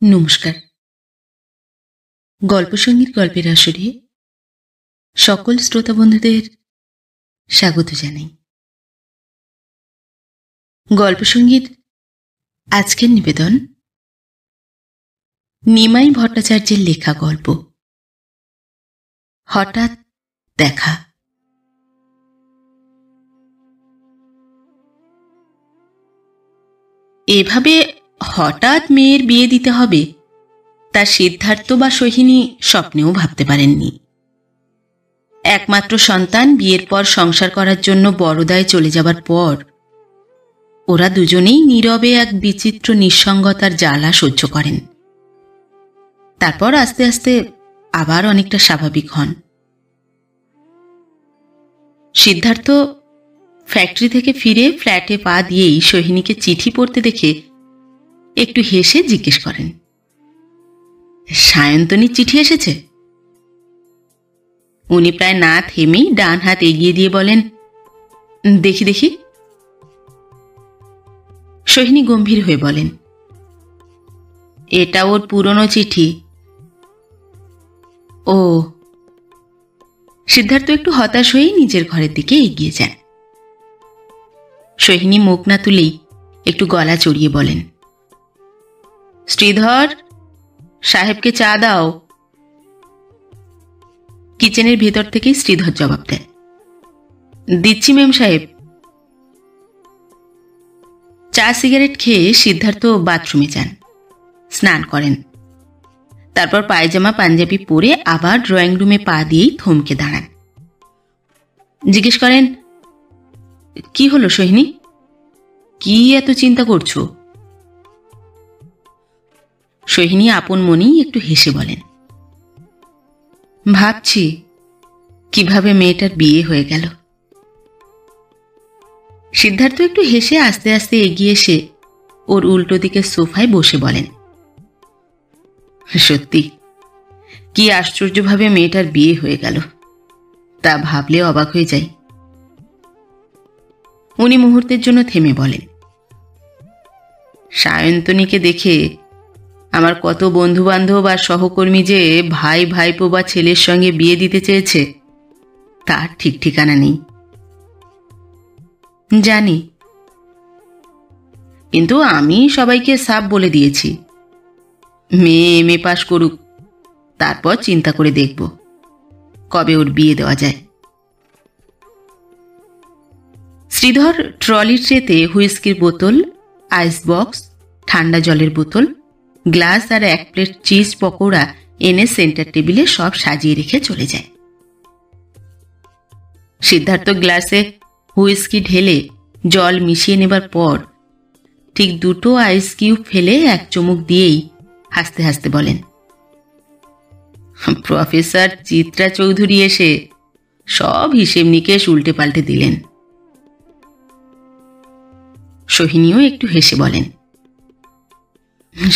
নমস্কার। গল্পসঙ্গীত গল্পের আসরে সকল শ্রোতা বন্ধুদের স্বাগত জানাই। গল্পসঙ্গীত আজকের নিবেদন নিমাই ভট্টাচার্যের লেখা গল্প হঠাৎ দেখা। এভাবে হঠাৎ মেয়ের বিয়ে দিতে হবে তা সিদ্ধার্থ বা সোহিনী স্বপ্নেও ভাবতে পারেননি। একমাত্র সন্তান বিয়ের পর সংসার করার জন্য বড়দায় চলে যাবার পর ওরা দুজনেই নীরবে এক বিচিত্র নিঃসঙ্গতার জ্বালা সহ্য করেন। তারপর আস্তে আস্তে আবার অনেকটা স্বাভাবিক হন। সিদ্ধার্থ ফ্যাক্টরি থেকে ফিরে ফ্ল্যাটে পা দিয়েই সোহিনীকে চিঠি পড়তে দেখে একটু হেসে জিজ্ঞেস করেন, সায়ন্তনীর চিঠি এসেছে? উনি প্রায় না থেমেই ডান হাত এগিয়ে দিয়ে বলেন, দেখি দেখি। সোহিনী গম্ভীর হয়ে বলেন, এটা ওর পুরনো চিঠি। ও। সিদ্ধার্থ একটু হতাশ হয়েই নিজের ঘরের দিকে এগিয়ে যান। সোহিনী মুখ না তুলেই একটু গলা চড়িয়ে বলেন, শ্রীধর, সাহেবকে চা দাও। কিচেনের ভেতর থেকেই শ্রীধর জবাব দেয়, দিচ্ছি মেম সাহেব। চা সিগারেট খেয়ে সিদ্ধার্থ বাথরুমে যান, স্নান করেন। তারপর পায়জামা পাঞ্জাবি পরে আবার ড্রয়িং রুমে পা দিয়েই থমকে দাঁড়ান। জিজ্ঞেস করেন, কি হলো সোহিনী, কি এত চিন্তা করছো? সোহিনী আপন মনেই একটু হেসে বলেন, ভাবছি কিভাবে মেয়েটার বিয়ে হয়ে গেল। সিদ্ধার্থ একটু হেসে আস্তে আস্তে এগিয়ে এসে ওর উল্টো দিকে সোফায় বসে বলেন, সত্যি কি আশ্চর্যভাবে মেয়েটার বিয়ে হয়ে গেল, তা ভাবলে অবাক হয়ে যাই। উনি মুহূর্তের জন্য থেমে বলেন, সায়ন্তনীকে দেখে আমার কত বন্ধু বান্ধব আর সহকর্মী যে ভাই ভাইপো বা ছেলের সঙ্গে বিয়ে দিতে চেয়েছে তার ঠিক ঠিকানা নেই। জানি, কিন্তু আমি সবাইকে সাফ বলে দিয়েছি, মেয়ে এমএ পাশ করুক, তারপর চিন্তা করে দেখব কবে ওর বিয়ে দেওয়া যায়। শ্রীধর ট্রলি ট্রেতে হুইস্কির বোতল, আইস বক্স, ঠান্ডা জলের বোতল, গ্লাস আর এক প্লেট চিজ পকোড়া এনে সেন্টার টেবিলে সব সাজিয়ে রেখে চলে যায়। সিদ্ধার্থ গ্লাসে হুইস্কি ঢেলে জল মিশিয়ে নেবার পর ঠিক দুটো আইস কিউব ফেলে এক চুমুক দিয়েই হাসতে হাসতে বলেন, প্রফেসর চিত্রা চৌধুরী এসে সব হিসেব নিকেশ উল্টে পাল্টে দিলেন। সোহিনীও একটু হেসে বলেন,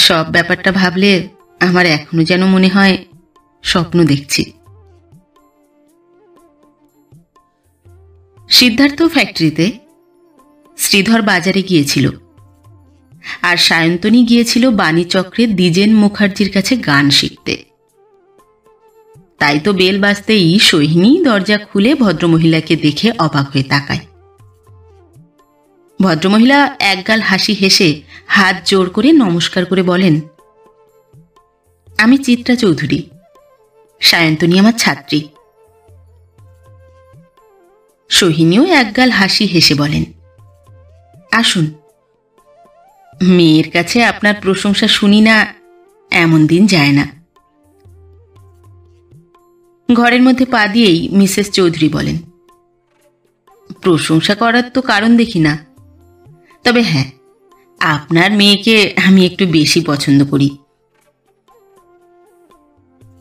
সব ব্যাপারটা ভাবলে আমার এখনো যেন মনে হয় স্বপ্ন দেখছি। সিদ্ধার্থ ফ্যাক্টরিতে, শ্রীধর বাজারে গিয়েছিল, আর সায়ন্তনী গিয়েছিল বাণীচক্রের দ্বিজেন মুখার্জির কাছে গান শিখতে। তাই তো বেল বাজতেই সোহিনী দরজা খুলে ভদ্রমহিলাকে দেখে অবাক হয়ে তাকায়। ভদ্রমহিলা একগাল হাসি হেসে হাত জোড় করে নমস্কার করে বলেন, আমি চিত্রা চৌধুরী, সায়ন্তনী আমার ছাত্রী। সোহিনীও একগাল হাসি হেসে বলেন, আসুন। মেয়ের কাছে আপনার প্রশংসা শুনি না এমন দিন যায় না। ঘরের মধ্যে পা দিয়েই মিসেস চৌধুরী বলেন, প্রশংসা করার তো কারণ দেখি না, তবে হ্যাঁ, আপনার মেয়েকে আমি একটু বেশি পছন্দ করি।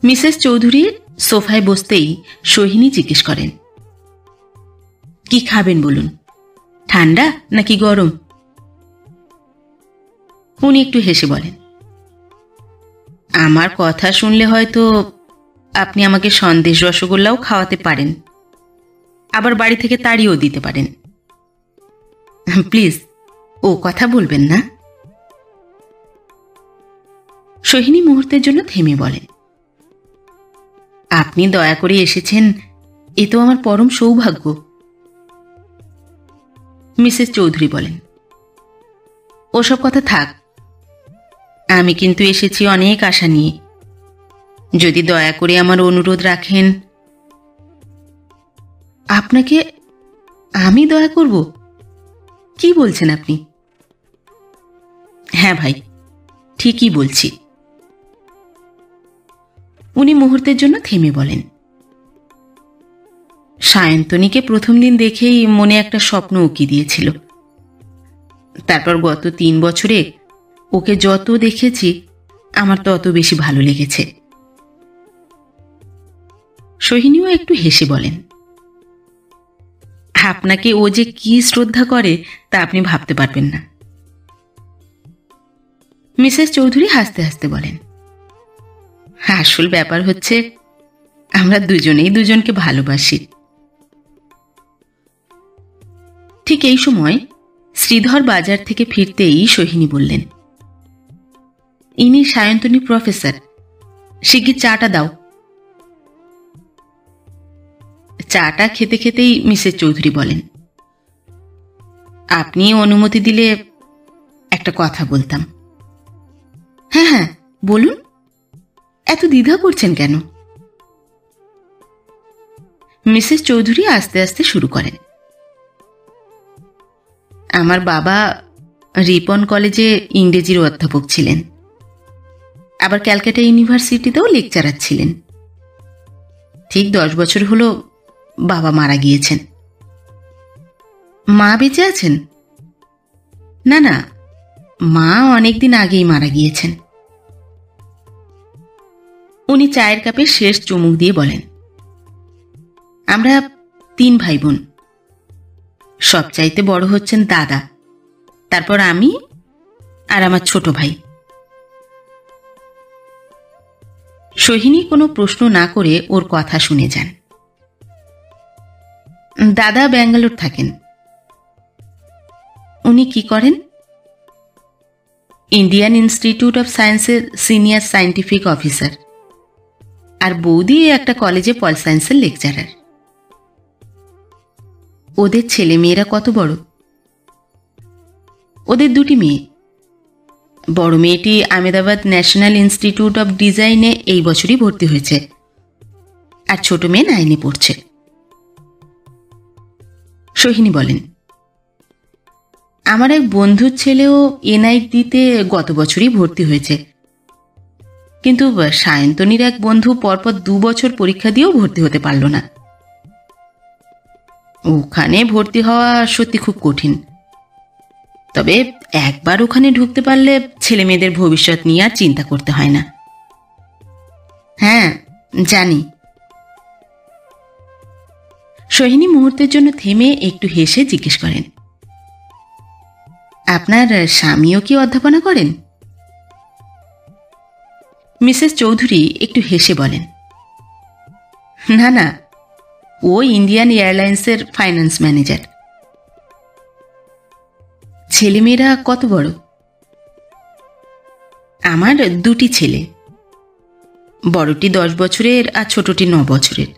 মিসেস চৌধুরীর সোফায় বসতেই সোহিনী জিজ্ঞেস করেন, কি খাবেন বলুন, ঠান্ডা নাকি গরম? উনি একটু হেসে বলেন, আমার কথা শুনলে হয়তো আপনি আমাকে সন্দেশ রসগোল্লাও খাওয়াতে পারেন, আবার বাড়ি থেকে তাড়িয়েও দিতে পারেন। প্লিজ ও কথা বলবেন না। সোহিনী মুহূর্তের জন্য থেমে বলেন, আপনি দয়া করে এসেছেন, এ তো আমার পরম সৌভাগ্য। মিসেস চৌধুরী বলেন, ওসব কথা থাক, আমি কিন্তু এসেছি অনেক আশা নিয়ে। যদি দয়া করে আমার অনুরোধ রাখেন। আপনাকে আমি দয়া করব? কি বলছেন আপনি? হ্যাঁ ভাই, ঠিকই বলছি। উনি মুহূর্তের জন্য থেমে বলেন, সায়ন্তনীকে প্রথম দিন দেখেই মনে একটা স্বপ্ন উকি দিয়েছিল। তারপর গত 3 বছরে ওকে যত দেখেছি আমার তত বেশি ভালো লেগেছে। সোহিনীও একটু হেসে বলেন, আপনাকে ও যে কি শ্রদ্ধা করে তা আপনি ভাবতে পারবেন না। মিসেস চৌধুরী হাসতে হাসতে বলেন, আসল ব্যাপার হচ্ছে আমরা দুজনেই দুজনকে ভালোবাসি। ঠিক এই সময় শ্রীধর বাজার থেকে ফিরতেই সোহিনী বললেন, ইনি সায়ন্তনী প্রফেসর, শিগগির চাটা দাও। চাটা খেতে খেতেই মিসেস চৌধুরী বলেন, আপনি অনুমতি দিলে একটা কথা বলতাম। হ্যাঁ হ্যাঁ বলুন, এত দ্বিধা করছেন কেন? মিসেস চৌধুরী আস্তে আস্তে শুরু করেন, আমার বাবা রিপন কলেজে ইংরেজির অধ্যাপক ছিলেন, আবার ক্যালকাটা ইউনিভার্সিটিতেও লেকচারার ছিলেন। ঠিক 10 বছর হলো বাবা মারা গিয়েছেন। মা বেঁচে আছেন? না না, মা অনেকদিন আগেই মারা গিয়েছেন। উনি চায়ের কাপে শেষ চুমুক দিয়ে বলেন, আমরা 3 ভাই বোন। সবচাইতে বড় হচ্ছেন দাদা, তারপর আমি আর আমার ছোট ভাই। সোহিনী কোনো প্রশ্ন না করে ওর কথা শুনে যান। দাদা ব্যাঙ্গালোর থাকেন। উনি কি করেন? ইন্ডিয়ান ইনস্টিটিউট অফ সায়েন্সের সিনিয়র সায়েন্টিফিক অফিসার, আর বৌদি একটা কলেজে পল সায়েন্সের লেকচারার। ওদের ছেলে মেয়েরা কত বড়? ওদের 2টি মেয়ে। বড় মেয়েটি আহমেদাবাদ ন্যাশনাল ইনস্টিটিউট অফ ডিজাইনে এই বছরই ভর্তি হয়েছে, আর ছোট মেয়ে 9-এ পড়ছে। সোহিনী বলেন, আমার এক বন্ধুর ছেলেও NIT-তে গত বছরই ভর্তি হয়েছে, কিন্তু সায়ন্তনীর এক বন্ধু পরপর 2 বছর পরীক্ষা দিয়েও ভর্তি হতে পারল না। ওখানে ভর্তি হওয়া সত্যি খুব কঠিন, তবে একবার ওখানে ঢুকতে পারলে ছেলে মেয়েদের ভবিষ্যৎ নিয়ে আর চিন্তা করতে হয় না। হ্যাঁ জানি। সোহিনী মুহূর্তের জন্য থেমে একটু হেসে জিজ্ঞেস করেন, আপনার স্বামীও কি অধ্যাপনা করেন? মিসেস চৌধুরী একটু হেসে বলেন, না না, ও ইন্ডিয়ান এয়ারলাইন্সের ফাইন্যান্স ম্যানেজার। ছেলেমেয়েরা কত বড়? আমার 2টি ছেলে, বড়টি 10 বছরের আর ছোটটি 9 বছরের।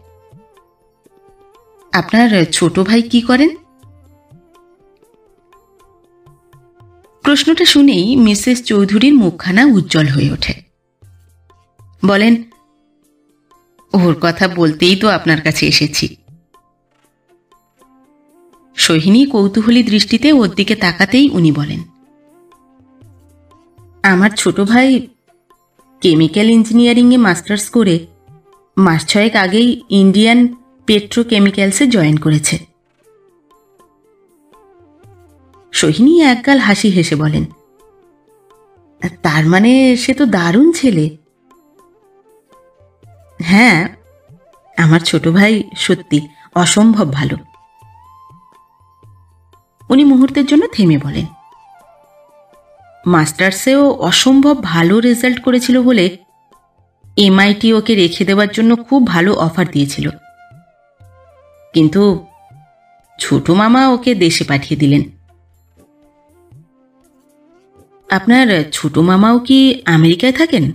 আপনার ছোট ভাই কি করেন? প্রশ্নটা শুনেই মিসেস চৌধুরীর মুখখানা উজ্জ্বল হয়ে ওঠে। বলেন, ওর কথা বলতেই তো আপনার কাছে এসেছি। সোহিনী কৌতূহলী দৃষ্টিতে ওর দিকে তাকাতেই উনি বলেন, আমার ছোট ভাই কেমিক্যাল ইঞ্জিনিয়ারিংয়ে মাস্টার্স করে মাস 6 আগেই ইন্ডিয়ান পেট্রোকেমিক্যালসে জয়েন করেছে। সোহিনী একগাল হাসি হেসে বলেন, তার মানে সে তো দারুণ ছেলে। হ্যাঁ, আমার ছোট ভাই সত্যি অসম্ভব ভালো। উনি মুহূর্তের জন্য থেমে বলেন, মাস্টার্সেও অসম্ভব ভালো রেজাল্ট করেছিল বলে MIT ওকে রেখে দেওয়ার জন্য খুব ভালো অফার দিয়েছিল, কিন্তু ছোট মামা ওকে দেশে পাঠিয়ে দিলেন। আপনার ছোট মামাও কি আমেরিকায় থাকেন?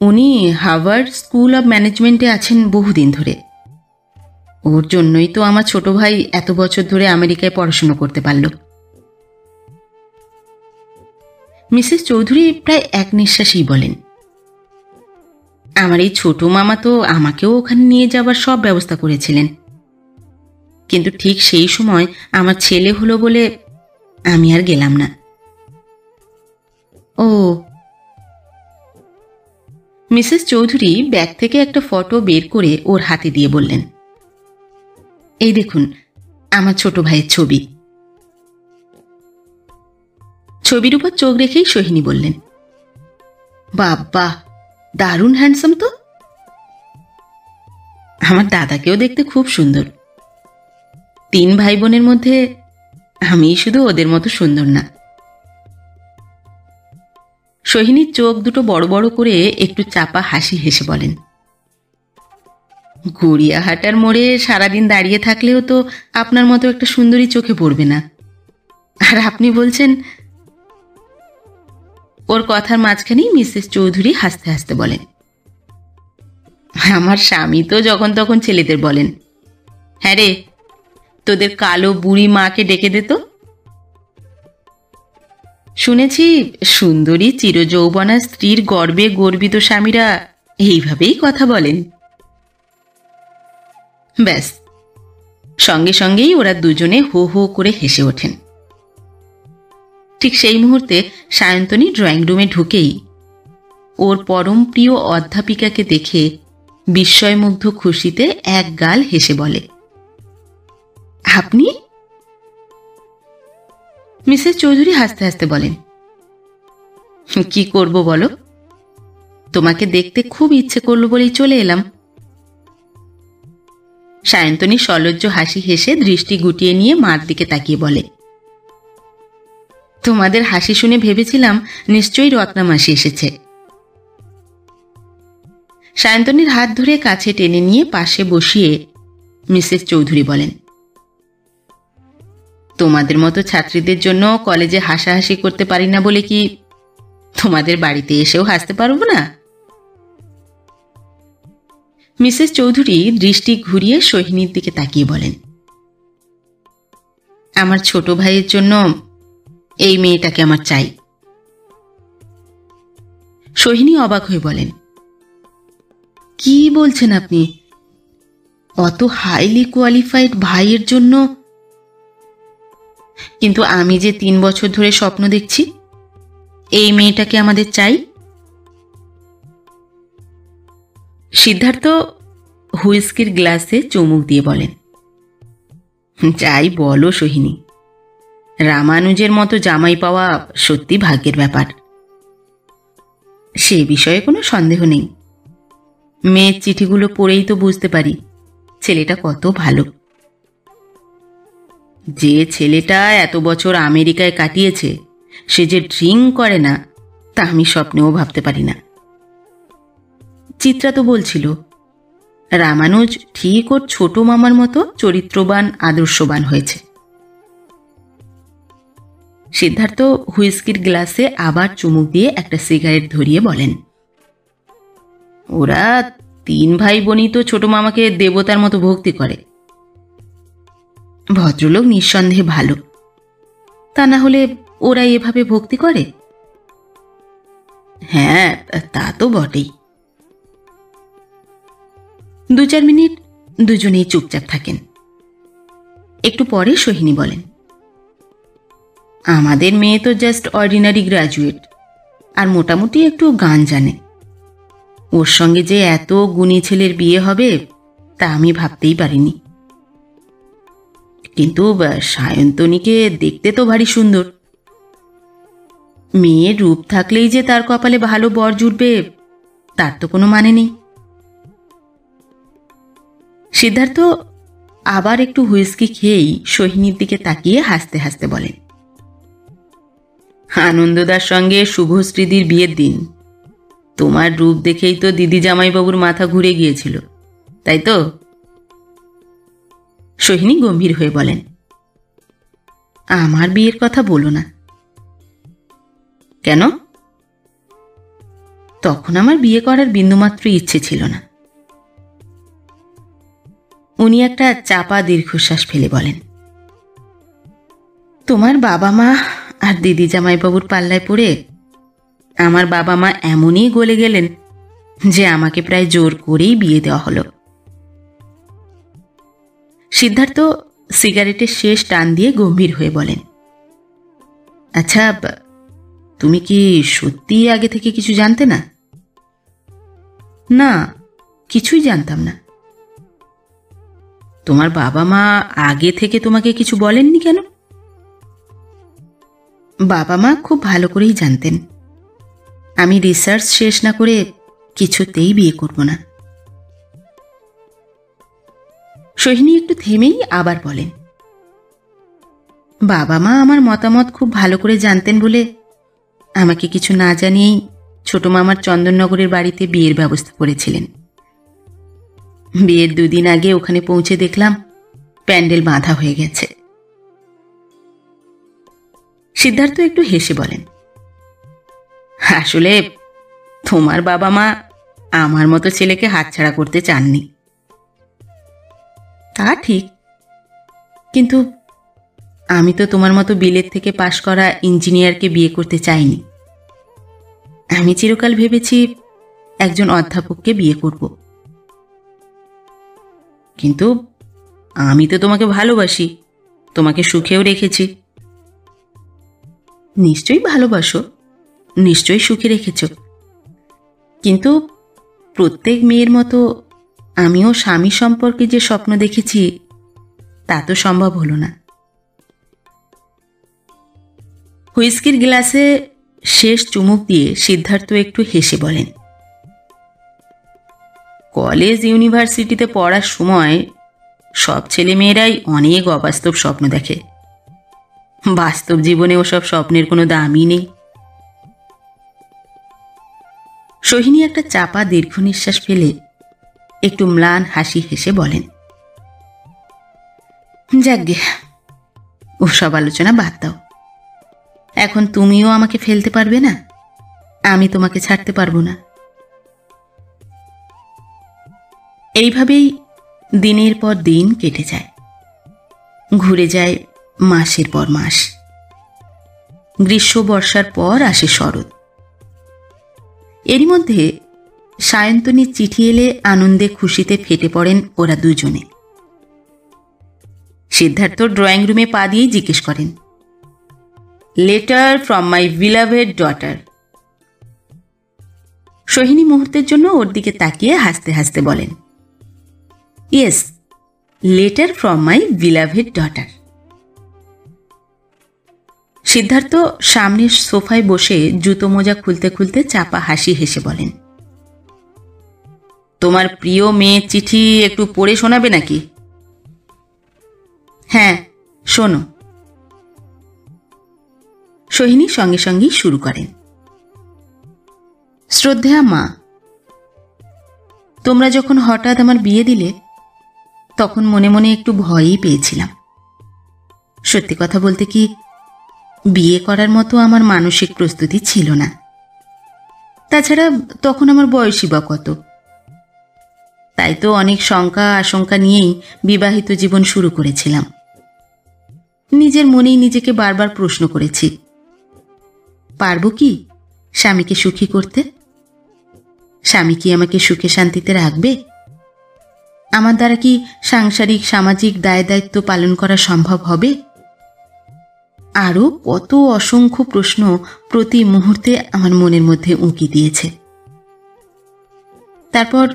উনি হার্ভার্ড স্কুল অব ম্যানেজমেন্টে আছেন বহুদিন ধরে। ওর জন্যই তো আমার ছোট ভাই এত বছর ধরে আমেরিকায় পড়াশুনো করতে পারল। মিসেস চৌধুরী প্রায় এক নিঃশ্বাসেই বলেন, আমার এই ছোট মামা তো আমাকেও ওখানে নিয়ে যাবার সব ব্যবস্থা করেছিলেন, কিন্তু ঠিক সেই সময় আমার ছেলে হলো বলে আমি আর গেলাম না। ও। মিসেস চৌধুরী ব্যাগ থেকে একটা ফটো বের করে ওর হাতে দিয়ে বললেন, এই দেখুন আমার ছোট ভাইয়ের ছবি। ছবির উপর চোখ রেখেই সোহিনী বললেন, বাবা, দারুণ হ্যান্ডসাম তো। আমার দাদাকেও দেখতে খুব সুন্দর। 3 ভাই বোনের মধ্যে আমি শুধু ওদের মতো সুন্দর না। সোহিনীর চোখ দুটো বড় বড় করে একটু চাপা হাসি হেসে বলেন, গড়িয়াহাটার মোড়ে সারাদিন দাঁড়িয়ে থাকলেও তো আপনার মতো একটা সুন্দরী চোখে পড়বে না, আর আপনি বলছেন। ওর কথার মাঝখানেই মিসেস চৌধুরী হাসতে হাসতে বলেন, আমার স্বামী তো যখন তখন ছেলেদের বলেন, হ্যাঁ রে, তোদের কালো বুড়ি মাকে ডেকে দে তো। শুনেছি সুন্দরী চিরযৌবনা স্ত্রীর গর্বে গর্বিত স্বামীরা এইভাবেই কথা বলেন। ব্যাস, সঙ্গে সঙ্গেই ওরা দুজনে হো হো করে হেসে ওঠেন। ঠিক সেই মুহূর্তে সায়ন্তনী ড্রয়িং রুমে ঢুকেই ওর পরম প্রিয় অধ্যাপিকাকে দেখে বিস্ময়মুগ্ধ খুশিতে এক গাল হেসে বলে, আপনি? মিসেস চৌধুরী হাসতে হাসতে বলেন, কি করব বলো, তোমাকে দেখতে খুব ইচ্ছে করলো বলেই চলে এলাম। সায়ন্তনী সলজ্জ হাসি হেসে দৃষ্টি গুটিয়ে নিয়ে মার দিকে তাকিয়ে বলে, তোমাদের হাসি শুনে ভেবেছিলাম নিশ্চয়ই রত্নামাসি এসেছে। সায়ন্তনীর হাত ধরে কাছে টেনে নিয়ে পাশে বসিয়ে মিসেস চৌধুরী বলেন, তোমাদের মতো ছাত্রীদের জন্য কলেজে হাসাহাসি করতে পারি না বলে কি তোমাদের বাড়িতে এসেও হাসতে পারবো না? মিসেস চৌধুরী দৃষ্টি ঘুরিয়ে সোহিনীর দিকে তাকিয়ে বলেন, আমার ছোট ভাইয়ের জন্য এই মেয়েটাকে আমার চাই। সোহিনী অবাক হয়ে বলেন, কি বলছেন আপনি? অত হাইলি কোয়ালিফাইড ভাইয়ের জন্য? কিন্তু আমি যে 3 বছর ধরে স্বপ্ন দেখছি এই মেয়েটাকে আমাদের চাই। সিদ্ধার্থ হুইস্কির গ্লাসে চুমুক দিয়ে বলেন, যাই বলো সোহিনী, রামানুজের মতো জামাই পাওয়া সত্যি ভাগ্যের ব্যাপার। সে বিষয়ে কোনো সন্দেহ নেই। মেয়ের চিঠিগুলো পড়েই তো বুঝতে পারি ছেলেটা কত ভালো। যে ছেলেটা এত বছর আমেরিকায় কাটিয়েছে সে যে ড্রিঙ্ক করে না তা আমি স্বপ্নেও ভাবতে পারি না। চিত্রা তো বলছিল রামানুজ ঠিক ওর ছোট মামার মতো চরিত্রবান আদর্শবান হয়েছে। সিদ্ধার্থ হুইস্কির গ্লাসে আবার চুমুক দিয়ে একটা সিগারেট ধরিয়ে বলেন, ওরা 3 ভাই বোনই তো ছোট মামাকে দেবতার মতো ভক্তি করে। ভদ্রলোক নিঃসন্দেহে ভালো, তা না হলে ওরা এভাবে ভক্তি করে? হ্যাঁ, তা তো বটেই। 2-4 মিনিট দুজনেই চুপচাপ থাকেন। একটু পরে সোহিনী বলেন, আমাদের মেয়ে তো জাস্ট অর্ডিনারি গ্র্যাজুয়েট, আর মোটামুটি একটু গান জানে। ওর সঙ্গে যে এত গুণী ছেলের বিয়ে হবে তা আমি ভাবতেই পারিনি। কিন্তু সায়ন্তনীকে দেখতে তো ভারী সুন্দর। মেয়ের রূপ থাকলেই যে তার কপালে ভালো বর জুটবে তার তো কোনো মানে নেই। সিদ্ধার্থ আবার একটু হুইস্কি খেয়েই সোহিনীর দিকে তাকিয়ে হাসতে হাসতে বলেন, আনন্দদার সঙ্গে শুভশ্রীদির বিয়ের দিন তোমার রূপ দেখেই তো দিদি জামাইবাবুর মাথা ঘুরে গিয়েছিল, তাই তো? সোহিনী গম্ভীর হয়ে বলেন, আমার বিয়ের কথা বলো না। কেন? তখন আমার বিয়ে করার বিন্দুমাত্র ইচ্ছে ছিল না। উনি একটা চাপা দীর্ঘশ্বাস ফেলে বলেন, তোমার বাবা মা আর দিদি জামাইবাবুর পাল্লায় পড়ে আমার বাবা মা এমনই গলে গেলেন যে আমাকে প্রায় জোর করেই বিয়ে দেওয়া হলো। সিদ্ধার্থ সিগারেটের শেষ টান দিয়ে গম্ভীর হয়ে বলেন, আচ্ছা, তুমি কি সত্যি আগে থেকে কিছু জানতে না? না, কিছুই জানতাম না। তোমার বাবা মা আগে থেকে তোমাকে কিছু বলেননি কেন? বাবা মা খুব ভালো করেই জানতেন আমি রিসার্চ শেষ না করে কিছুতেই বিয়ে করব না। সোহিনী একটু থেমেই আবার বলেন, বাবা মা আমার মতামত খুব ভালো করে জানতেন বলে আমাকে কিছু না জানিয়েই ছোট মামার চন্দননগরের বাড়িতে বিয়ের ব্যবস্থা করেছিলেন। বিয়ের 2 দিন আগে ওখানে পৌঁছে দেখলাম প্যান্ডেল বাঁধা হয়ে গেছে। সিদ্ধার্থ একটু হেসে বলেন, আসলে তোমার বাবা মা আমার মতো ছেলেকে হাতছাড়া করতে চাননি। তা ঠিক, কিন্তু আমি তো তোমার মতো বিলেত থেকে পাশ করা ইঞ্জিনিয়ারকে বিয়ে করতে চাইনি। আমি চিরকাল ভেবেছি একজন অধ্যাপককে বিয়ে করব। কিন্তু আমি তো তোমাকে ভালোবাসি, তোমাকে সুখেও রেখেছি। নিশ্চয়ই ভালোবাসো, নিশ্চয়ই সুখে রেখেছ, কিন্তু প্রত্যেক মেয়ের মতো আমিও স্বামী সম্পর্কে যে স্বপ্ন দেখেছি তা তো সম্ভব হলো না। হুইস্কির গ্লাসে শেষ চুমুক দিয়ে সিদ্ধার্থ একটু হেসে বলেন, কলেজ ইউনিভার্সিটিতে পড়ার সময় সব ছেলেমেয়েরাই অনেক অবাস্তব স্বপ্ন দেখে। বাস্তব জীবনে ওসব স্বপ্নের কোনো দামই নেই। সোহিনী একটা চাপা দীর্ঘ নিঃশ্বাস ফেলে একটু ম্লান হাসি হেসে বলেন, যাকগে, ওসব আলোচনা বাদ দাও। এখন তুমিও আমাকে ফেলতে পারবে না, আমি তোমাকে ছাড়তে পারবো না। এইভাবেই দিনের পর দিন কেটে যায়, ঘুরে যায় মাসের পর মাস। গ্রীষ্ম বর্ষার পর আসে শরৎ। এরই মধ্যে সায়ন্তনীর চিঠি এলে আনন্দে খুশিতে ফেটে পড়েন ওরা দুজনে। সিদ্ধার্থ ড্রয়িং রুমে পা দিয়েই জিজ্ঞেস করেন, letter from my beloved daughter. Sohini মুহূর্তের জন্য ওর দিকে তাকিয়ে হাসতে হাসতে বলেন, yes, letter from my beloved daughter. Siddhartha সামনের সোফায় বসে জুতো মোজা খুলতে খুলতে চাপা হাসি হেসে বলেন, তোমার প্রিয় মেয়ের চিঠি একটু পড়ে শোনাবে নাকি? হ্যাঁ, শোনো। সোহিনী সঙ্গে সঙ্গেই শুরু করেন, শ্রদ্ধেয়া মা, তোমরা যখন হঠাৎ আমার বিয়ে দিলে তখন মনে মনে একটু ভয়ই পেয়েছিলাম। সত্যি কথা বলতে কি, বিয়ে করার মতো আমার মানসিক প্রস্তুতি ছিল না। তাছাড়া তখন আমার বয়সই বা কত। তাই তো অনেক শঙ্কা আশঙ্কা নিয়েই বিবাহিত জীবন শুরু করেছিলাম। নিজের মনেই নিজেকে বারবার প্রশ্ন করেছি, পারবো কি স্বামীকে সুখী করতে? স্বামী কি আমাকে সুখে শান্তিতে রাখবে? আমার দ্বারা কি সাংসারিক সামাজিক দায় দায়িত্ব পালন করা সম্ভব হবে? আরও কত অসংখ্য প্রশ্ন প্রতি মুহূর্তে আমার মনের মধ্যে উঁকি দিয়েছে। তারপর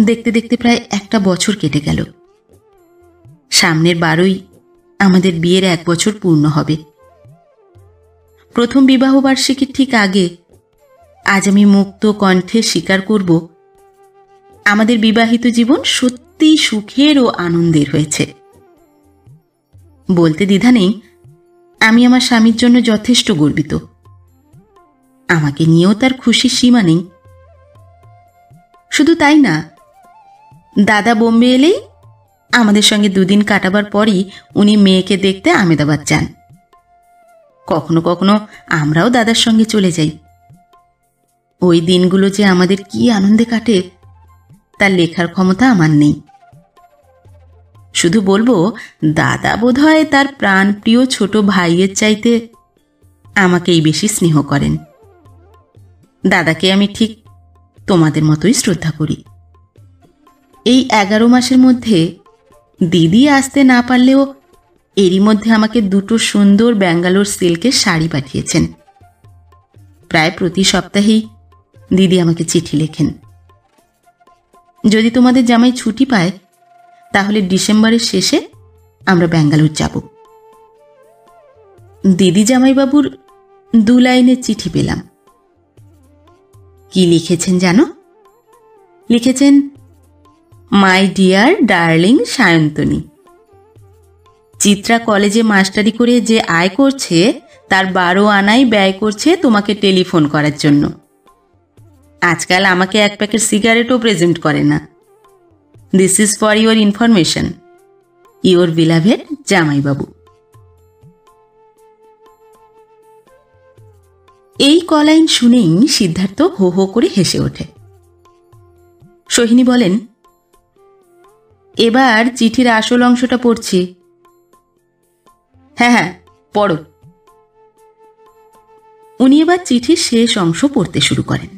দেখতে দেখতে প্রায় 1 বছর কেটে গেল। সামনের 12ই আমাদের বিয়ের 1 বছর পূর্ণ হবে। প্রথম বিবাহ বার্ষিকীর ঠিক আগে আজ আমি মুক্ত কণ্ঠে স্বীকার করব, আমাদের বিবাহিত জীবন সত্যিই সুখের ও আনন্দের হয়েছে। বলতে দ্বিধা নেই, আমি আমার স্বামীর জন্য যথেষ্ট গর্বিত। আমাকে নিয়েও তার খুশির সীমা নেই। শুধু তাই না, দাদা বোম্বে এলেই আমাদের সঙ্গে 2 দিন কাটাবার পরই উনি মেয়েকে দেখতে আহমেদাবাদ যান। কখনো কখনো আমরাও দাদার সঙ্গে চলে যাই। ওই দিনগুলো যে আমাদের কি আনন্দে কাটে তার লেখার ক্ষমতা আমার নেই। শুধু বলবো, দাদা বোধহয় তার প্রাণপ্রিয় ছোট ভাইয়ের চাইতে আমাকেই বেশি স্নেহ করেন। দাদাকে আমি ঠিক তোমাদের মতোই শ্রদ্ধা করি। এই 11 মাসের মধ্যে দিদি আসতে না পারলেও এরই মধ্যে আমাকে 2টো সুন্দর ব্যাঙ্গালোর সিল্কের শাড়ি পাঠিয়েছেন। প্রায় প্রতি সপ্তাহেই দিদি আমাকে চিঠি লেখেন। যদি তোমাদের জামাই ছুটি পায় তাহলে ডিসেম্বরের শেষে আমরা ব্যাঙ্গালোর যাব। দিদি জামাইবাবুর 2 লাইনের চিঠি পেলাম। কি লিখেছেন জানো? লিখেছেন, my dear darling Sayantani, Chitra কলেজে মাস্টারি করে যে আয় করছে তার 12 আনাই ব্যয় করছে তোমাকে টেলিফোন করার জন্য। আজকাল আমাকে 1 প্যাকেট সিগারেটও প্রেজেন্ট করে না। This is for your information, your beloved জামাইবাবু। এই কলাইন শুনেই সিদ্ধার্থ হো হো করে হেসে ওঠে। সোহিনী বলেন, এবার চিঠির আসল অংশটা পড়ছি। হ্যাঁ হ্যাঁ, পড়ো। উনি এবার চিঠির শেষ অংশ পড়তে শুরু করেন।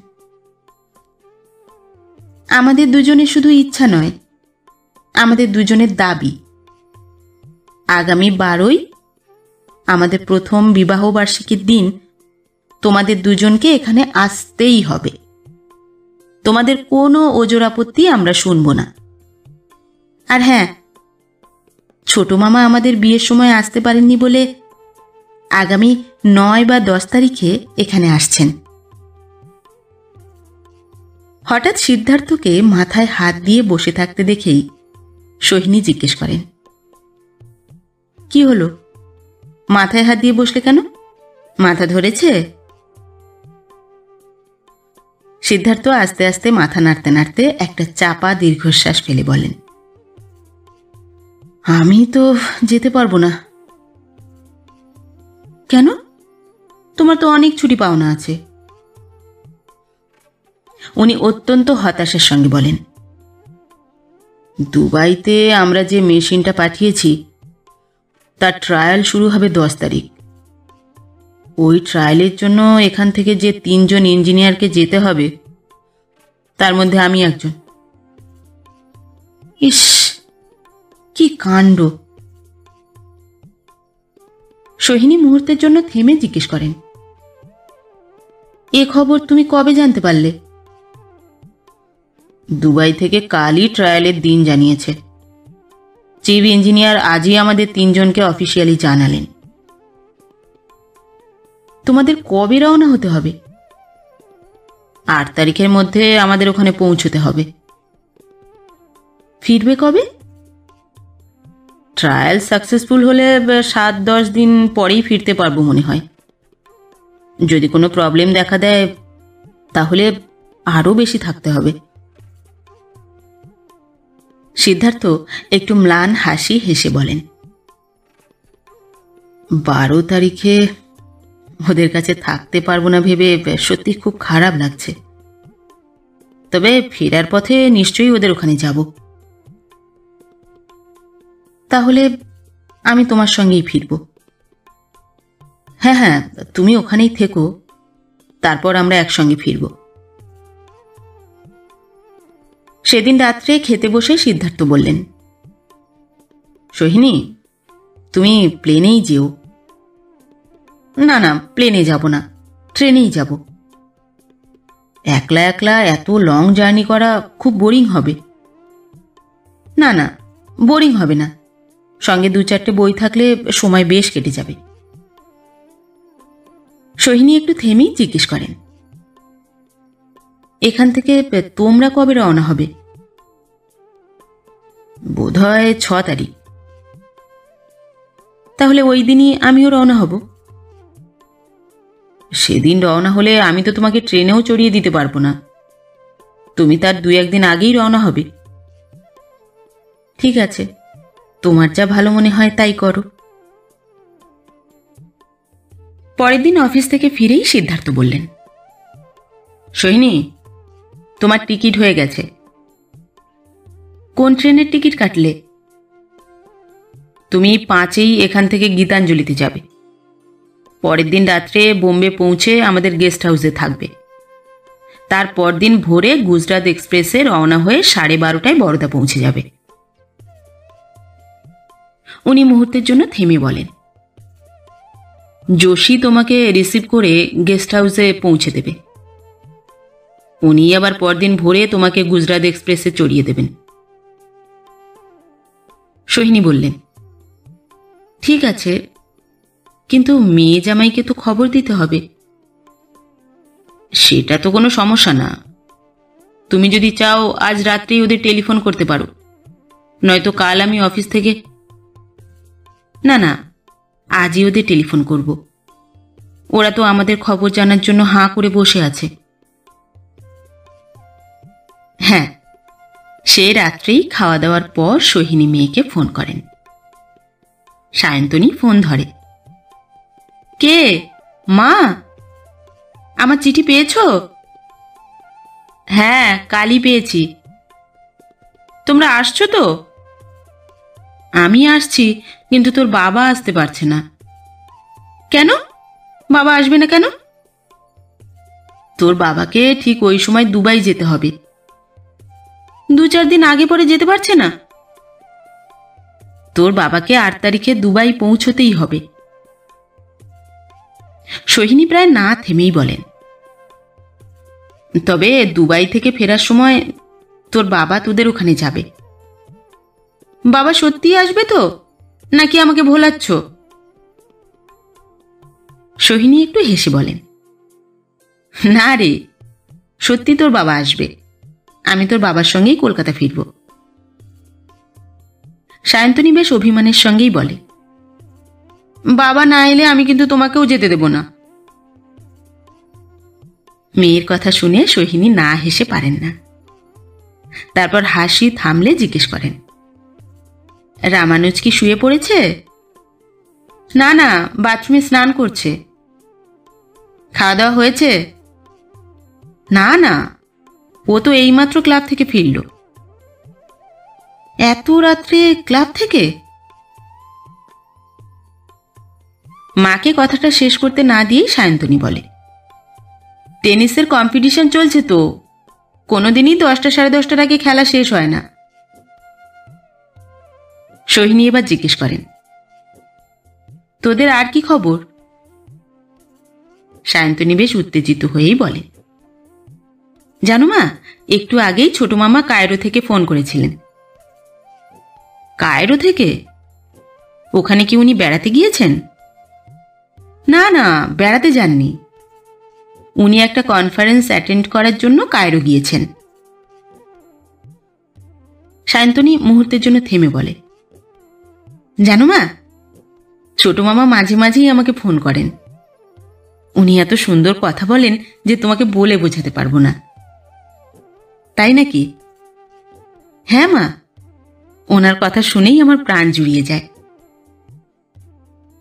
আমাদের দুজনের শুধু ইচ্ছা নয়, আমাদের দুজনের দাবি। আগামী 12ই আমাদের প্রথম বিবাহ বার্ষিকীর দিন তোমাদের দুজনকে এখানে আসতেই হবে। তোমাদের কোনো ওজর আপত্তি আমরা শুনব না। আর হ্যাঁ, ছোট মামা আমাদের বিয়ের সময় আসতে পারেননি বলে আগামী 9 বা 10 তারিখে এখানে আসছেন। হঠাৎ সিদ্ধার্থকে মাথায় হাত দিয়ে বসে থাকতে দেখেই সোহিনী জিজ্ঞেস করেন, কি হলো, মাথায় হাত দিয়ে বসলে কেন? মাথা ধরেছে? সিদ্ধার্থ আস্তে আস্তে মাথা নাড়তে নাড়তে একটা চাপা দীর্ঘশ্বাস ফেলে বলেন, আমি তো যেতে পারবো না। কেন? তোমার তো অনেক ছুটি পাওনা আছে। উনি অত্যন্ত হতাশার সঙ্গে বলেন, দুবাইতে আমরা যে মেশিনটা পাঠিয়েছি তার ট্রায়াল শুরু হবে 10 তারিখ। ওই ট্রায়ালের জন্য এখান থেকে যে 3 জন ইঞ্জিনিয়ারকে যেতে হবে তার মধ্যে আমি একজন। ইস, কি কাণ্ড! সোহিনী মুহূর্তের জন্য থেমে জিজ্ঞেস করেন, এ খবর তুমি কবে জানতে পারলে? দুবাই থেকে কালই ট্রায়ালের দিন জানিয়েছে। চিফ ইঞ্জিনিয়ার আজই আমাদের 3 জনকে অফিসিয়ালি জানালেন। তোমাদের কবে রওনা হতে হবে? 8 তারিখের মধ্যে আমাদের ওখানে পৌঁছতে হবে। ফিরবে কবে? ট্রায়াল সাকসেসফুল হলে 7-10 দিন পরেই ফিরতে পারবো মনে হয়। যদি কোনো প্রবলেম দেখা দেয় তাহলে আরও বেশি থাকতে হবে। সিদ্ধার্থ একটু ম্লান হাসি হেসে বলেন, 12 তারিখে ওদের কাছে থাকতে পারবো না ভেবে সত্যি খুব খারাপ লাগছে। তবে ফেরার পথে নিশ্চয়ই ওদের ওখানে যাব। তাহলে আমি তোমার সঙ্গেই ফিরব। হ্যাঁ হ্যাঁ, তুমি ওখানেই থেকো, তারপর আমরা একসঙ্গে ফিরব। সেদিন রাত্রে খেতে বসে সিদ্ধার্থ বললেন, সোহিনী, তুমি প্লেনেই যেও। না না, প্লেনে যাব না, ট্রেনেই যাব। একলা একলা এত লং জার্নি করা খুব বোরিং হবে। না না, বোরিং হবে না, সঙ্গে 2-4টে বই থাকলে সময় বেশ কেটে যাবে। সোহিনী একটু থেমেই জিজ্ঞেস করেন, এখান থেকে তোমরা কবে রওনা হবে? বোধহয় 6 তারিখ। তাহলে ওই দিনই আমিও রওনা হব। সেদিন রওনা হলে আমি তো তোমাকে ট্রেনেও চড়িয়ে দিতে পারবো না। তুমি তার 2-1 দিন আগেই রওনা হবে। ঠিক আছে, তোমার যা ভালো মনে হয় তাই করো। পরের দিন অফিস থেকে ফিরেই সিদ্ধার্থ বললেন, সোহিনী, তোমার টিকিট হয়ে গেছে। কোন ট্রেনের টিকিট কাটলে? তুমি 5 এখান থেকে গীতাঞ্জলিতে যাবে। পরের দিন রাত্রে বোম্বে পৌঁছে আমাদের গেস্ট হাউসে থাকবে। তারপর দিন ভোরে গুজরাট এক্সপ্রেসে রওনা হয়ে 12:30টায় বরোদা পৌঁছে যাবে। উনি মুহূর্তের জন্য থেমে বলেন, যোশী তোমাকে রিসিভ করে গেস্ট হাউসে পৌঁছে দেবে। উনি আবার পরদিন ভোরে তোমাকে গুজরাট এক্সপ্রেসে চড়িয়ে দেবেন। সোহিনী বললেন, ঠিক আছে, কিন্তু মেয়ে জামাইকে তো খবর দিতে হবে। সেটা তো কোনো সমস্যা না। তুমি যদি চাও আজ রাত্রেই ওদের টেলিফোন করতে পারো, নয়তো কাল আমি অফিস থেকে। না না, আজই ওদের টেলিফোন করব। ওরা তো আমাদের খবর জানার জন্য হাঁ করে বসে আছে। হ্যাঁ, সে রাত্রেই খাওয়া দাওয়ার পর সোহিনী মেয়েকে ফোন করেন। সায়ন্তনী ফোন ধরে। কে? মা, আমার চিঠি পেয়েছো? হ্যাঁ, কালই পেয়েছি। তোমরা আসছো তো? আমি আসছি, কিন্তু তোর বাবা আসতে পারছে না। কেন? বাবা আসবে না কেন? তোর বাবাকে ঠিক ওই সময় দুবাই যেতে হবে। 2-4 দিন আগে পরে যেতে পারছে না? তোর বাবাকে 8 তারিখে দুবাই পৌঁছতেই হবে। সোহিনী প্রায় না থেমেই বলেন, তবে দুবাই থেকে ফেরার সময় তোর বাবা তোদের ওখানে যাবে। বাবা সত্যিই আসবে তো, নাকি আমাকে ভোলাচ্ছ? সোহিনী একটু হেসে বলেন, না রে, সত্যি তোর বাবা আসবে। আমি তোর বাবার সঙ্গেই কলকাতা ফিরব। সায়ন্তনী বেশ অভিমানের সঙ্গেই বলে, বাবা না এলে আমি কিন্তু তোমাকেও যেতে দেব না। মেয়ের কথা শুনে সোহিনী না হেসে পারেন না। তারপর হাসি থামলে জিজ্ঞেস করেন, রামানুজ কি শুয়ে পড়েছে? না না, বাথরুমে স্নান করছে। খাওয়া দাওয়া হয়েছে? না না, ও তো এইমাত্র ক্লাব থেকে ফিরল। এত রাত্রে ক্লাব থেকে? মাকে কথাটা শেষ করতে না দিয়েই সায়ন্তনী বলে, টেনিসের কম্পিটিশন চলছে তো, কোনোদিনই 10টা সাড়ে 10টার আগে খেলা শেষ হয় না। সোহিনী এবার জিজ্ঞেস করেন, তোদের আর কি খবর? সায়ন্তনী বেশ উত্তেজিত হয়েই বলে, জানো মা, একটু আগেই ছোট মামা কায়রো থেকে ফোন করেছিলেন। কায়রো থেকে? ওখানে কি উনি বেড়াতে গিয়েছেন? না না, বেড়াতে যাননি। উনি একটা কনফারেন্স অ্যাটেন্ড করার জন্য কায়রো গিয়েছেন। সায়ন্তনী মুহূর্তের জন্য থেমে বলে, জানো মা, ছোট মামা মাঝে মাঝেই আমাকে ফোন করেন। উনি এত সুন্দর কথা বলেন যে তোমাকে বলে বোঝাতে পারবো না। তাই নাকি? হ্যাঁ মা, ওনার কথা শুনেই আমার প্রাণ জুড়িয়ে যায়।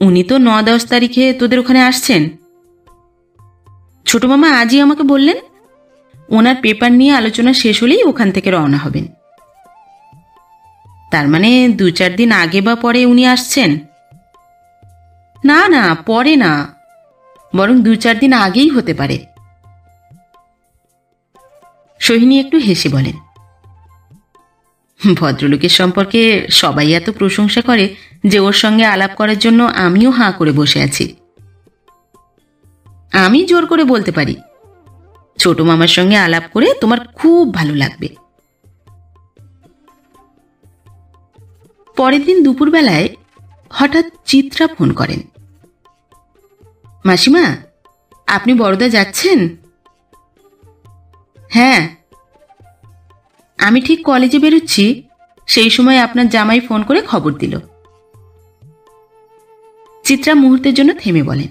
উনি তো 9-10 তারিখে তোদের ওখানে আসছেন। ছোট মামা আজই আমাকে বললেন ওনার পেপার নিয়ে আলোচনা শেষ হলেই ওখান থেকে রওনা হবেন। তার মানে 2-4 দিন আগে বা পরে উনি আসছেন? না না, পরে না, বরং 2-4 দিন আগেই হতে পারে। সোহিনী একটু হেসে বলেন, ভদ্রলোকের সম্পর্কে সবাই এত প্রশংসা করে যে ওর সঙ্গে আলাপ করার জন্য আমিও হাঁ করে বসে আছি। আমি জোর করে বলতে পারি, ছোট মামার সঙ্গে আলাপ করে তোমার খুব ভালো লাগবে। পরের দিন দুপুরবেলায় হঠাৎ চিত্রা ফোন করেন, মাসিমা, আপনি বরোদা যাচ্ছেন? হ্যাঁ, আমি ঠিক কলেজে বেরোচ্ছি, সেই সময় আপনার জামাই ফোন করে খবর দিল। চিত্রা মুহূর্তের জন্য থেমে বলেন,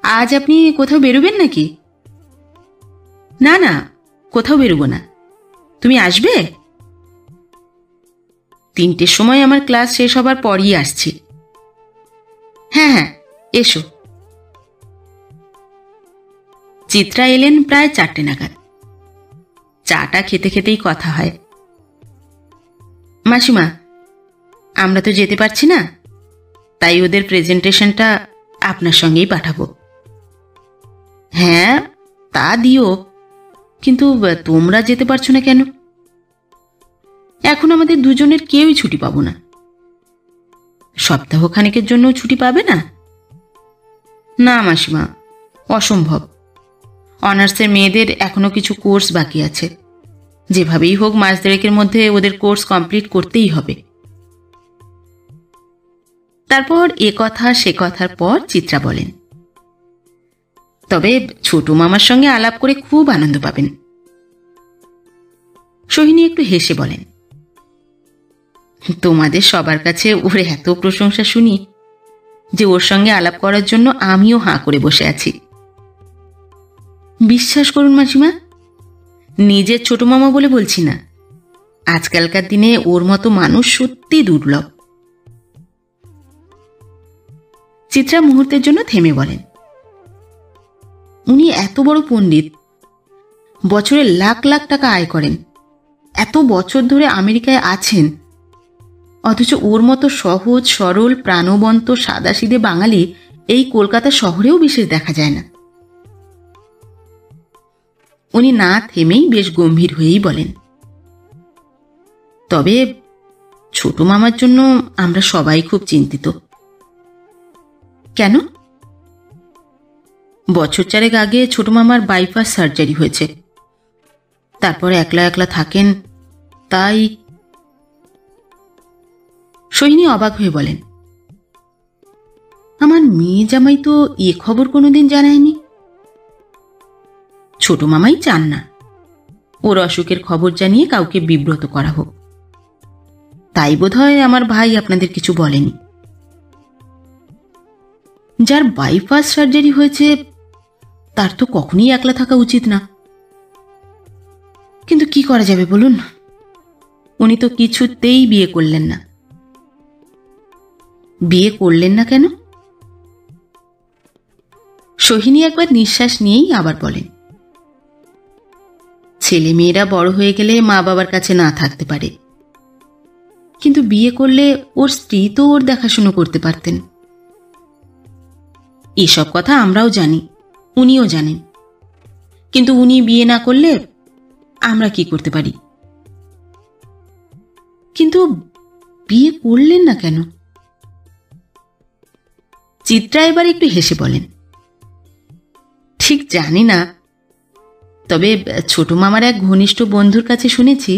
আজ আপনি কোথাও বেরোবেন নাকি? না না, কোথাও বেরোবো না। তুমি আসবে? 3টের সময় আমার ক্লাস শেষ হবার পরই আসছি। হ্যাঁ হ্যাঁ, এসো। চিত্রা এলেন প্রায় 4টে নাগাদ। চাটা খেতে খেতেই কথা হয়। মাসিমা, আমরা তো যেতে পারছি না, তাই ওদের প্রেজেন্টেশনটা আপনার সঙ্গেই পাঠাবো। হ্যাঁ, তা দিও, কিন্তু তোমরা যেতে পারছো না কেন? এখন আমাদের দুজনের কেউই ছুটি পাবো না। সপ্তাহখানেকের জন্য ছুটি পাবে না? না মাসিমা, অসম্ভব। অনার্সের মেয়েদের এখনো কিছু কোর্স বাকি আছে। যেভাবেই হোক মাস দেড়েকের মধ্যে ওদের কোর্স কমপ্লিট করতেই হবে। তারপর এ কথা সে কথার পর চিত্রা বলেন, তবে ছোট মামার সঙ্গে আলাপ করে খুব আনন্দ পাবেন। সোহিনী একটু হেসে বলেন, তোমাদের সবার কাছে ওর এত প্রশংসা শুনি যে ওর সঙ্গে আলাপ করার জন্য আমিও হাঁ করে বসে আছি। বিশ্বাস করুন মাসিমা, নিজের ছোট মামা বলে বলছি না, আজকালকার দিনে ওর মতো মানুষ সত্যি দুর্লভ। চিত্রা মুহূর্তের জন্য থেমে বলেন, উনি এত বড় পণ্ডিত, বছরে লাখ লাখ টাকা আয় করেন, এত বছর ধরে আমেরিকায় আছেন, অথচ ওর মতো সহজ সরল প্রাণবন্ত সাদাসিধে বাঙালি এই কলকাতা শহরেও বিশেষ দেখা যায় না। উনি না থেমেই বেশ গম্ভীর হয়েই বলেন, তবে ছোট মামার জন্য আমরা সবাই খুব চিন্তিত। কেন? বছর 4 আগে ছোট মামার বাইপাস সার্জারি হয়েছে, তারপর একলা একলা থাকেন, তাই। সোহিনী অবাক হয়ে বলেন, আমার মেয়ে জামাই তো এ খবর কোনোদিন জানায়নি। ছোট মামাই চান না ওর অসুখের খবর জানিয়ে কাউকে বিব্রত করা হোক, তাই বোধহয় আমার ভাই আপনাদের কিছু বলেনি। যার বাইপাস সার্জারি হয়েছে তার তো কখনই একলা থাকা উচিত না। কিন্তু কি করা যাবে বলুন, উনি তো কিছুতেই বিয়ে করলেন না। বিয়ে করলেন না কেন? সোহিনী একবার নিঃশ্বাস নিয়েই আবার বলেন, ছেলে মেয়েরা বড় হয়ে গেলে মা বাবার কাছে না থাকতে পারে, কিন্তু বিয়ে করলে ওর স্ত্রী তো ওর দেখাশুনো করতে পারতেন। এসব কথা আমরাও জানি, উনিও জানেন, কিন্তু উনি বিয়ে না করলে আমরা কি করতে পারি? কিন্তু বিয়ে করলেন না কেন? চিত্রা এবার একটু হেসে বলেন, ঠিক জানি না, তবে ছোট মামার এক ঘনিষ্ঠ বন্ধুর কাছে শুনেছি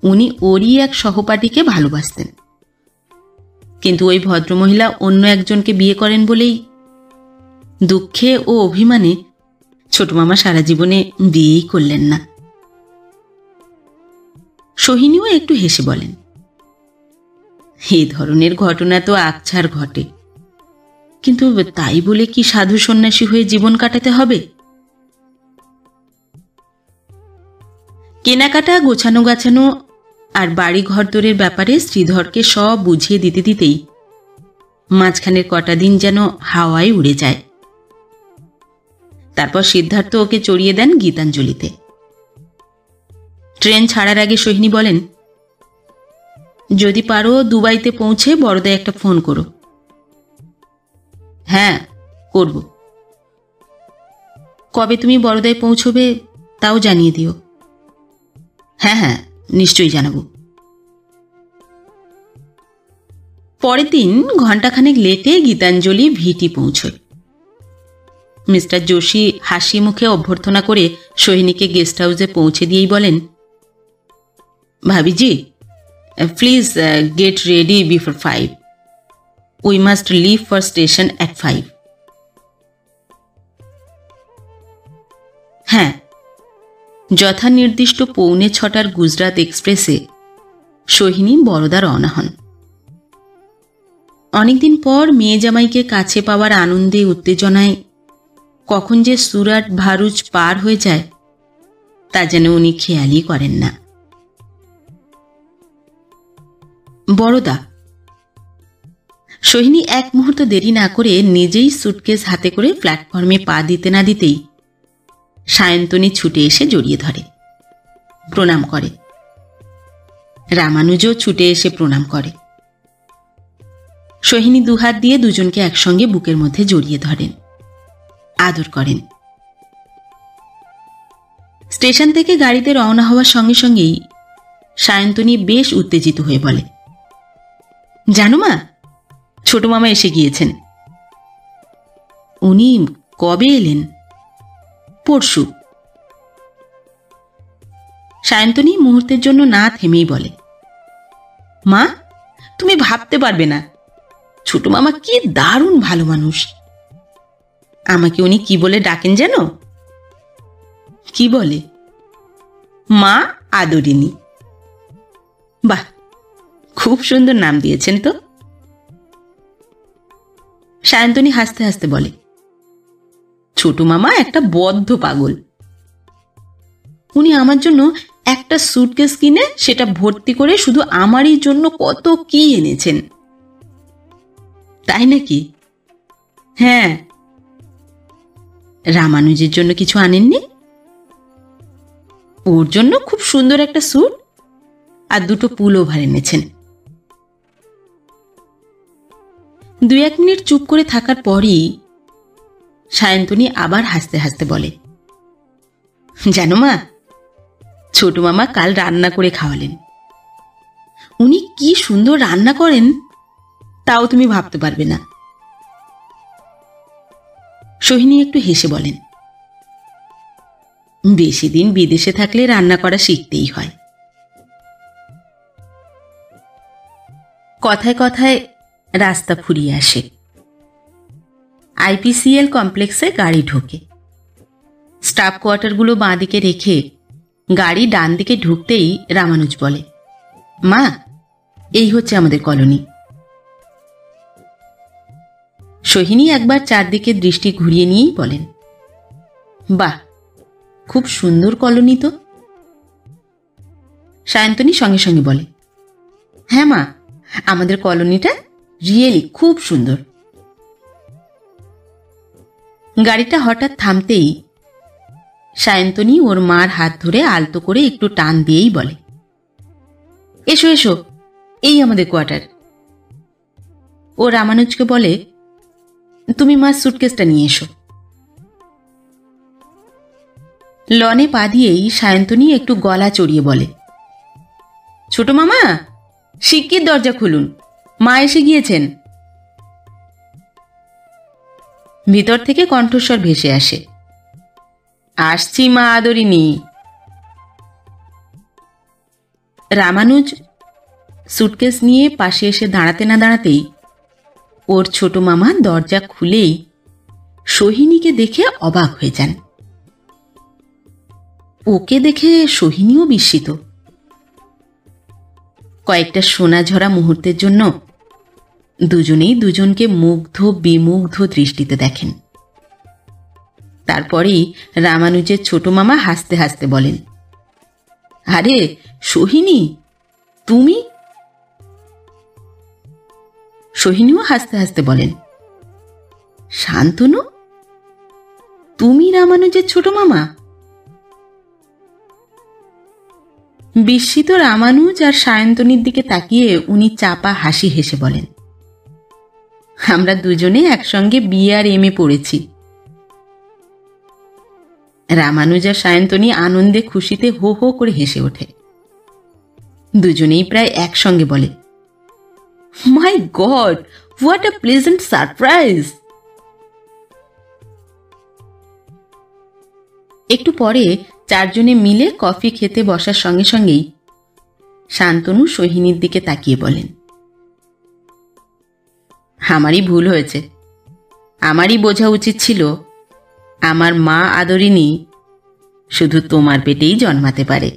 উনি ওরই এক সহপাঠীকে ভালোবাসতেন, কিন্তু ওই ভদ্রমহিলা অন্য একজনকে বিয়ে করেন বলেই দুঃখে ও অভিমানে ছোট মামা সারা জীবনে বিয়েই করলেন না। সোহিনীও একটু হেসে বলেন, এই ধরনের ঘটনা তো আকছাড় ঘটে, কিন্তু তাই বলে কি সাধু সন্ন্যাসী হয়ে জীবন কাটাতে হবে? কেনাকাটা, গোছানো গাছানো আর বাড়ি ঘরদোরের ব্যাপারে শ্রীধরকে সব বুঝিয়ে দিতে দিতেই মাঝখানের কটা দিন যেন হাওয়ায় উড়ে যায়। তারপর সিদ্ধার্থ ওকে চড়িয়ে দেন গীতাঞ্জলিতে। ট্রেন ছাড়ার আগে সোহিনী বলেন, যদি পারো দুবাইতে পৌঁছে বড়দায় একটা ফোন করো। হ্যাঁ, করব। কবে তুমি বড়দায় পৌঁছবে তাও জানিয়ে দিও। হ্যাঁ হ্যাঁ, নিশ্চয়ই জানাবো। পরের দিন ঘণ্টাখানেক লেটে গীতাঞ্জলি ভিটি পৌঁছয়। মিস্টার যোশী হাসি মুখে অভ্যর্থনা করে সোহিনীকে গেস্ট হাউসে পৌঁছে দিয়েই বলেন, ভাবিজি, please get ready before 5. We must leave for station at 5. হ্যাঁ, যথানির্দিষ্ট 6:45 গুজরাট এক্সপ্রেসে সোহিনী বরোদা রওনা হন। অনেকদিন পর মেয়ে জামাইকে কাছে পাওয়ার আনন্দে উত্তেজনায় কখন যে সুরাট ভারুচ পার হয়ে যায় তা যেন উনি খেয়ালই করেন না। বরোদা সোহিনী এক মুহূর্ত দেরি না করে নিজেই সুটকেস হাতে করে প্ল্যাটফর্মে পা দিতে না দিতেই সায়ন্তনী ছুটে এসে জড়িয়ে ধরে, প্রণাম করে। রামানুজও ছুটে এসে প্রণাম করে। সোহিনী দুহাত দিয়ে দুজনকে একসঙ্গে বুকের মধ্যে জড়িয়ে ধরেন, আদর করেন। স্টেশন থেকে গাড়িতে রওনা হওয়ার সঙ্গে সঙ্গেই সায়ন্তনী বেশ উত্তেজিত হয়ে বলে, জানো মা, ছোট মামা এসে গিয়েছেন। উনি কবে এলেন? পরশু। সায়ন্তনী মুহূর্তের জন্য না থেমেই বলে, মা, তুমি ভাবতে পারবে না, ছোট মামা কি দারুণ ভালো মানুষ। আমাকে উনি কি বলে ডাকেন জানো? কি বলে? মা আদরিনী। বাহ, খুব সুন্দর নাম দিয়েছেন তো। সায়ন্তনী হাসতে হাসতে বলে, ছোট মামা একটা বদ্ধ পাগল। উনি আমার জন্য একটা সুটকেস কিনে সেটা ভর্তি করে শুধু আমারই জন্য কত কি এনেছেন। তাই নাকি? হ্যাঁ। রামানুজের জন্য কিছু আনেননি? ওর জন্য খুব সুন্দর একটা স্যুট আর দুটো পুলওভার এনেছেন। 2-1 মিনিট চুপ করে থাকার পরই সায়ন্তনী আবার হাসতে হাসতে বলে, জানো মা, ছোট মামা কাল রান্না করে খাওয়ালেন। উনি কি সুন্দর রান্না করেন তাও তুমি ভাবতে পারবে না। সোহিনী একটু হেসে বলেন, বেশি দিন বিদেশে থাকলে রান্না করা শিখতেই হয়। কথায় কথায় রাস্তা ফুরিয়ে আসে। আইপিসিএল কমপ্লেক্সে গাড়ি ঢোকে। স্টাফ কোয়ার্টারগুলো বাঁ দিকে রেখে গাড়ি ডান দিকে ঢুকতেই রামানুজ বলে, মা, এই হচ্ছে আমাদের কলোনি। সোহিনী একবার চারদিকে দৃষ্টি ঘুরিয়ে নিয়েই বলেন, বাহ, খুব সুন্দর কলোনি তো। সায়ন্তনী সঙ্গে সঙ্গে বলে, হ্যাঁ মা, আমাদের কলোনিটা রিয়েলি খুব সুন্দর। গাড়িটা হঠাৎ থামতেই সায়ন্তনী ওর মার হাত ধরে আলতো করে একটু টান দিয়েই বলে, এসো এসো, এই আমাদের কোয়ার্টার। ও রামানুজকে বলে, তুমি মার সুটকেসটা নিয়ে এসো। লনে পা দিয়েই সায়ন্তনী একটু গলা চড়িয়ে বলে, ছোট মামা, শিগগির দরজা খুলুন, মা এসে গিয়েছেন। ভিতর থেকে কণ্ঠস্বর ভেসে আসে, আসছি মা আদরিনী। রামানুজ সুটকেস নিয়ে পাশে এসে দাঁড়াতে না দাঁড়াতেই ওর ছোট মামা দরজা খুলেই সোহিনীকে দেখে অবাক হয়ে যান। ওকে দেখে সোহিনীও বিস্মিত। কয়েকটা সোনাঝরা মুহূর্তের জন্য দুজনেই দুজনকে মুগ্ধ বিমুগ্ধ দৃষ্টিতে দেখেন। তারপরেই রামানুজের ছোট মামা হাসতে হাসতে বলেন, আরে সোহিনী, তুমি? সোহিনীও হাসতে হাসতে বলেন, শান্তনু, তুমি রামানুজের ছোট মামা? বিস্মিত রামানুজ আর সায়ন্তনীর দিকে তাকিয়ে উনি চাপা হাসি হেসে বলেন, আমরা দুজনে একসঙ্গে বিএ আর এমএ পড়েছি। রামানুজ আর সায়ন্তনী আনন্দে খুশিতে হো হো করে হেসে ওঠে। দুজনেই প্রায় একসঙ্গে বলে, my God, what a pleasant surprise. একটু পরে চারজনে মিলে কফি খেতে বসার সঙ্গে সঙ্গেই শান্তনু সোহিনীর দিকে তাকিয়ে বলেন, আমারই ভুল হয়েছে, আমারই বোঝা উচিত ছিল আমার মা আদরিনী শুধু তোমার পেটেই জন্মাতে পারে।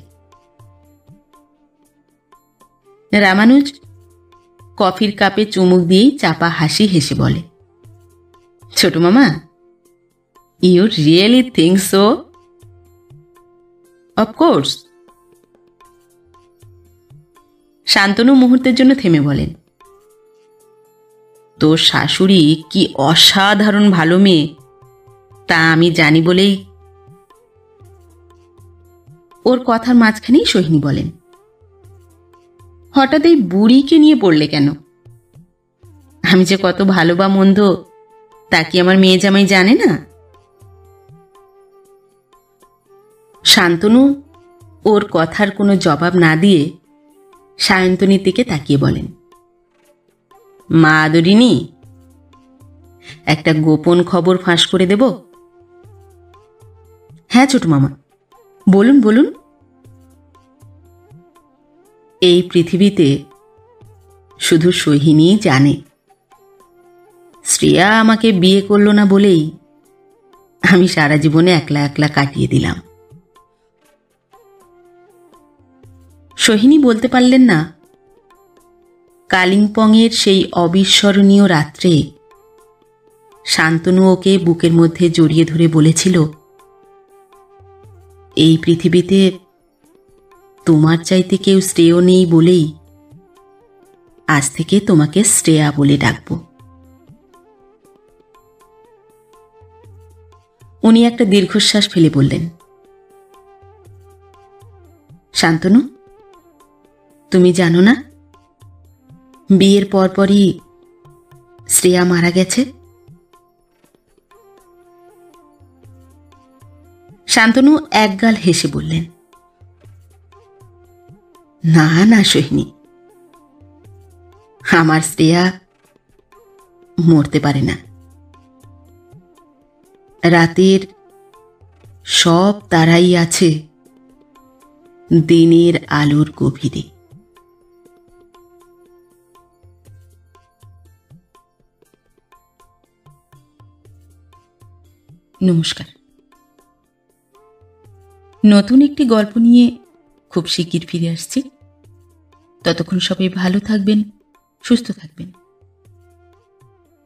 রামানুজ কফির কাপে চুমুক দিয়েই চাপা হাসি হেসে বলে, ছোট মামা, you really think so? Of course. Shantanu মুহূর্তের জন্য থেমে বলেন, তোর শাশুড়ি কি অসাধারণ ভালো মেয়ে তা আমি জানি বলেই। ওর কথার মাঝখানেই সোহিনী বলেন, হঠাৎ এই বুড়িকে নিয়ে পড়লে কেন? আমি যে কত ভালো বা মন্দ তা কি আমার মেয়ে জামাই জানে না? শান্তনু ওর কথার কোনো জবাব না দিয়ে সায়ন্তনীর দিকে তাকিয়ে বলেন, মা আদরিনী, একটা গোপন খবর ফাঁস করে দেব? হ্যাঁ ছোট মামা, বলুন বলুন। এই পৃথিবীতে শুধু সোহিনীই জানে শ্রেয়া আমাকে বিয়ে করলো না বলেই আমি সারা জীবনে একলা একলা কাটিয়ে দিলাম। সোহিনী বলতে পারলেন না কালিম্পংয়ের সেই অবিস্মরণীয় রাত্রে শান্তনু ওকে বুকের মধ্যে জড়িয়ে ধরে বলেছিল, এই পৃথিবীতে তোমার চাইতে কেউ শ্রেয় নেই বলেই আজ থেকে তোমাকে শ্রেয়া বলে ডাকব। উনি একটা দীর্ঘশ্বাস ফেলে বললেন, শান্তনু, তুমি জানো না বিয়ের পরপরই শ্রেয়া মারা গেছে? শান্তনু একগাল হেসে বললেন, না না সোহিনী, আমার শ্রেয়া মরতে পারে না। রাতের সব তারাই আছে দিনের আলোর গভীরে। নমস্কার। নতুন একটি গল্প নিয়ে খুব শিগগির ফিরে আসছি। ততক্ষণ সবাই ভালো থাকবেন, সুস্থ থাকবেন।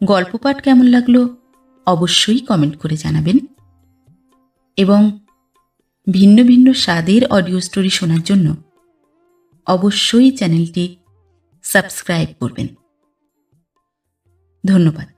গল্প পাঠ কেমন লাগলো অবশ্যই কমেন্ট করে জানাবেন এবং ভিন্ন ভিন্ন স্বাদের অডিও স্টোরি শোনার জন্য অবশ্যই চ্যানেলটি সাবস্ক্রাইব করবেন। ধন্যবাদ।